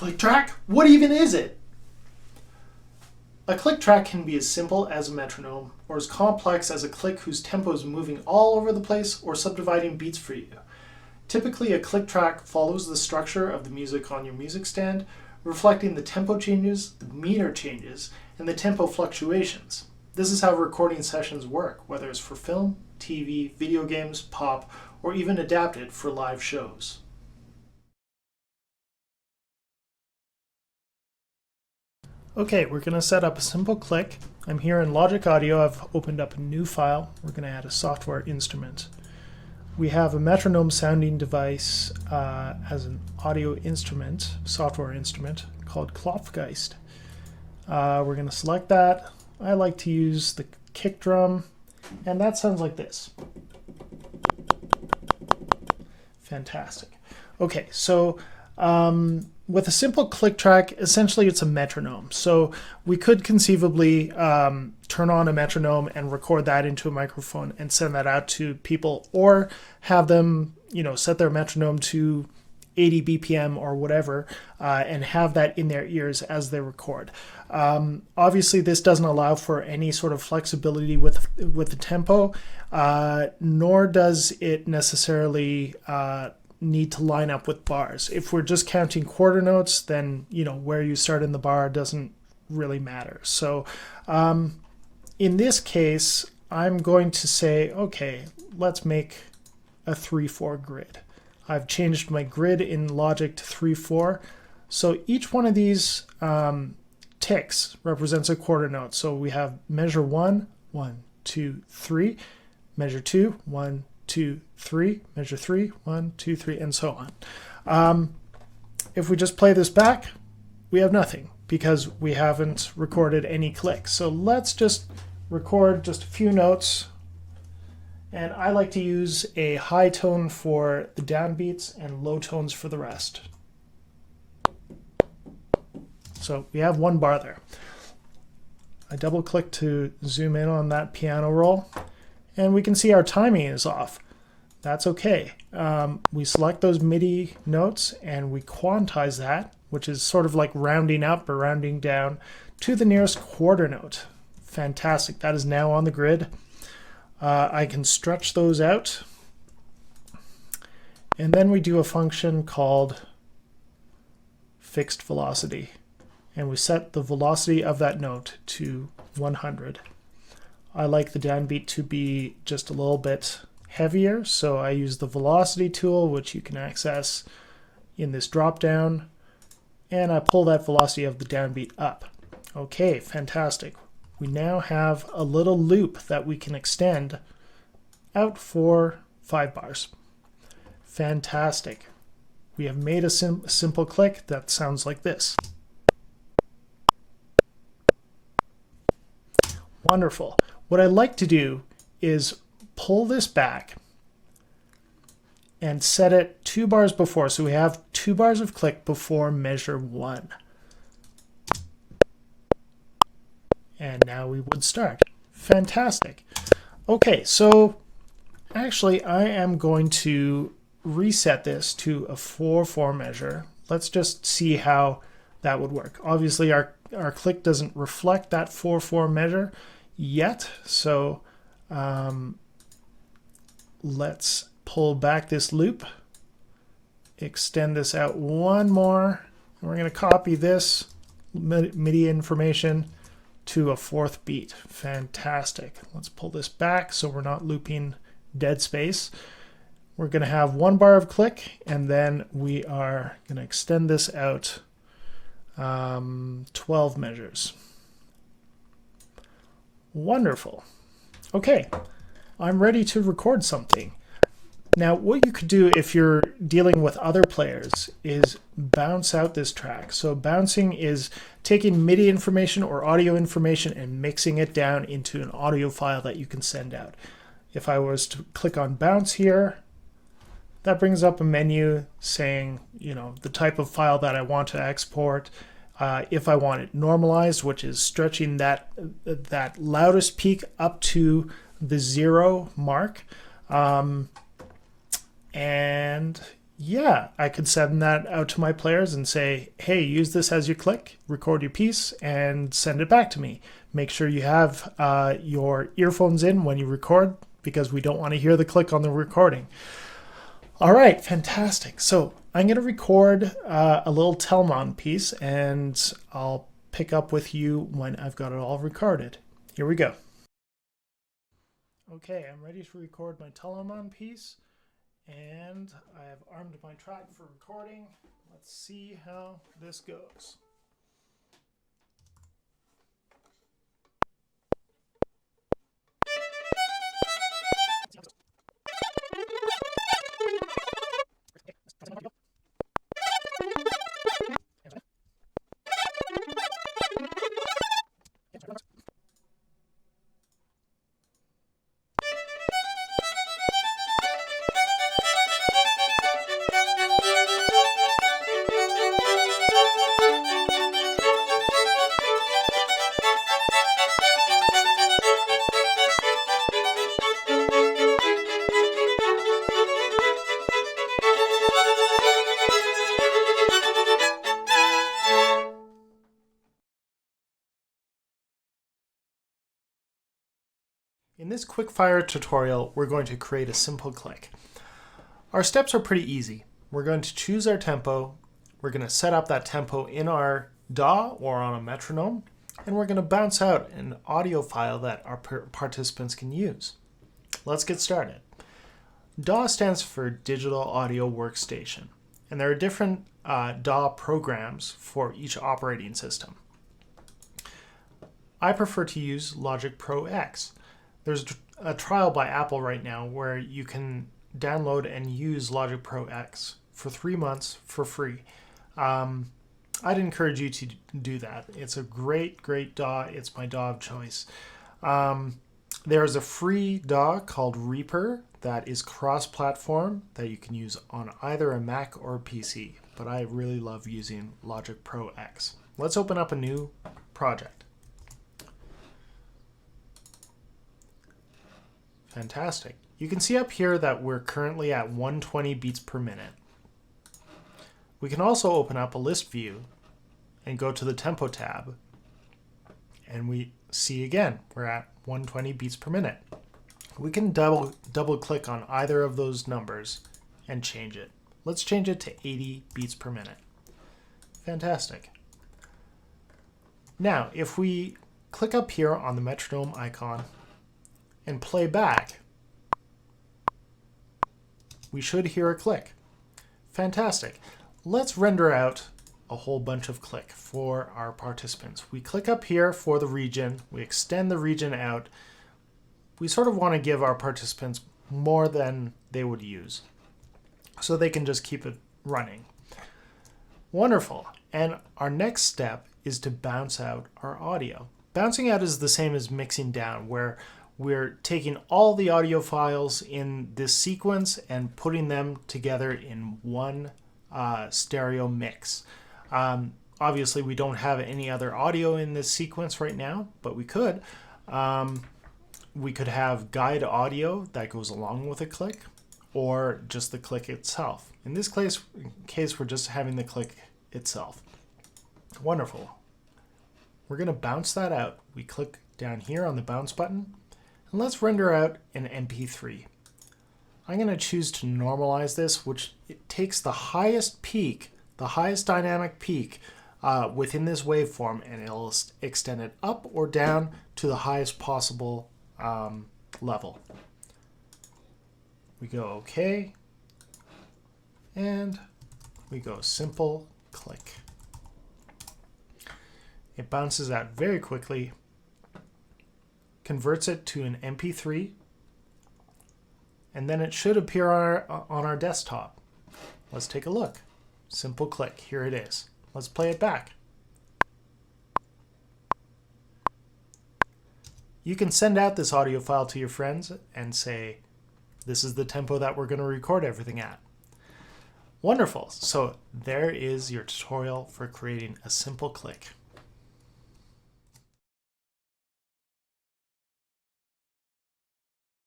click track? What even is it? A click track can be as simple as a metronome or as complex as a click whose tempo is moving all over the place or subdividing beats for you. Typically, a click track follows the structure of the music on your music stand, reflecting the tempo changes, the meter changes, and the tempo fluctuations. This is how recording sessions work, whether it's for film, TV, video games, pop, or even adapted for live shows. Okay, we're going to set up a simple click. I'm here in Logic Audio. I've opened up a new file. We're going to add a software instrument. We have a metronome sounding device as an audio instrument, software instrument, called Klopfgeist. We're going to select that. I like to use the kick drum, and that sounds like this. Fantastic. Okay, so with a simple click track, essentially it's a metronome. So we could conceivably turn on a metronome and record that into a microphone and send that out to people, or have them, set their metronome to 80 BPM or whatever, and have that in their ears as they record. Obviously, this doesn't allow for any sort of flexibility with the tempo, nor does it necessarily need to line up with bars. If we're just counting quarter notes, then where you start in the bar doesn't really matter. So in this case, I'm going to say, okay, let's make a 3/4 grid. I've changed my grid in Logic to 3/4. So each one of these ticks represents a quarter note. So we have measure 1, 1, 2, 3, measure 2, 1, 2, 3, measure 3, 1, 2, 3, and so on. If we just play this back, we have nothing because we haven't recorded any clicks. So let's just record just a few notes. And I like to use a high tone for the downbeats and low tones for the rest. So we have one bar there. I double click to zoom in on that piano roll, and we can see our timing is off. That's okay. We select those MIDI notes and we quantize that, which is sort of like rounding up or rounding down to the nearest quarter note. Fantastic. That is now on the grid. I can stretch those out. And then we do a function called fixed velocity. And we set the velocity of that note to 100. I like the downbeat to be just a little bit heavier, so I use the velocity tool, which you can access in this drop down, and I pull that velocity of the downbeat up. Okay, fantastic. We now have a little loop that we can extend out for 5 bars. Fantastic. We have made a simple click that sounds like this. Wonderful. What I like to do is pull this back and set it 2 bars before. So we have 2 bars of click before measure 1. And now we would start. Fantastic. Okay, so actually I am going to reset this to a 4/4 measure. Let's just see how that would work. Obviously our click doesn't reflect that 4/4 measure yet, so let's pull back this loop, extend this out one more, and we're going to copy this MIDI information to a 4th beat. Fantastic. Let's pull this back so we're not looping dead space. We're going to have 1 bar of click, and then we are going to extend this out 12 measures. Wonderful. Okay, I'm ready to record something. Now, what you could do if you're dealing with other players is bounce out this track. So bouncing is taking MIDI information or audio information and mixing it down into an audio file that you can send out. If I was to click on bounce here, that brings up a menu saying, the type of file that I want to export. If I want it normalized, which is stretching that loudest peak up to the 0 mark. And Yeah, I could send that out to my players and say, hey, use this as your click, record your piece, and send it back to me. Make sure you have your earphones in when you record because we don't want to hear the click on the recording. All right, fantastic. So I'm going to record a little Telmon piece, and I'll pick up with you when I've got it all recorded. Here we go. Okay, I'm ready to record my Telmon piece. And I have armed my track for recording. Let's see how this goes. In this quick-fire tutorial, we're going to create a simple click. Our steps are pretty easy. We're going to choose our tempo, we're going to set up that tempo in our DAW or on a metronome, and we're going to bounce out an audio file that our participants can use. Let's get started. DAW stands for Digital Audio Workstation, and there are different DAW programs for each operating system. I prefer to use Logic Pro X. There's a trial by Apple right now where you can download and use Logic Pro X for 3 months for free. I'd encourage you to do that. It's a great DAW. It's my DAW of choice. There's a free DAW called Reaper that is cross-platform that you can use on either a Mac or a PC, but I really love using Logic Pro X. Let's open up a new project. Fantastic. You can see up here that we're currently at 120 beats per minute. We can also open up a list view and go to the tempo tab, and we see again we're at 120 beats per minute. We can double click on either of those numbers and change it. Let's change it to 80 beats per minute. Fantastic. Now if we click up here on the metronome icon and play back, we should hear a click. Fantastic. Let's render out a whole bunch of click for our participants. We click up here for the region, we extend the region out. We sort of want to give our participants more than they would use, so they can just keep it running. Wonderful. And our next step is to bounce out our audio. Bouncing out is the same as mixing down, where we're taking all the audio files in this sequence and putting them together in one stereo mix. Obviously, we don't have any other audio in this sequence right now, but we could. We could have guide audio that goes along with a click, or just the click itself. In this case, we're just having the click itself. Wonderful. We're going to bounce that out. We click down here on the bounce button. And let's render out an MP3. I'm going to choose to normalize this, which it takes the highest peak, the highest dynamic peak within this waveform, and it'll extend it up or down to the highest possible level. We go OK, and we go simple click. It bounces out very quickly, converts it to an MP3, and then it should appear on our desktop. Let's take a look. Simple click. Here it is. Let's play it back. You can send out this audio file to your friends and say, this is the tempo that we're going to record everything at. Wonderful. So there is your tutorial for creating a simple click.